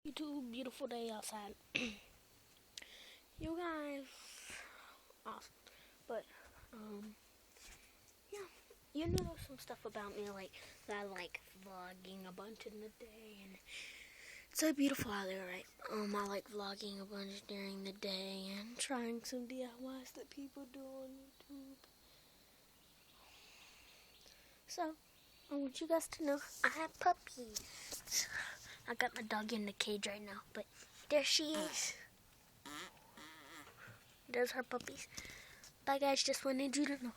YouTube, beautiful day outside. You guys, awesome. But, yeah, you know some stuff about me, like, that I like vlogging a bunch in the day, and it's so beautiful out there, right? I like vlogging a bunch during the day and trying some DIYs that people do on YouTube. So, I want you guys to know I have puppies. I got my dog in the cage right now, but there she is. There's her puppies. Bye guys, just wanted you to know.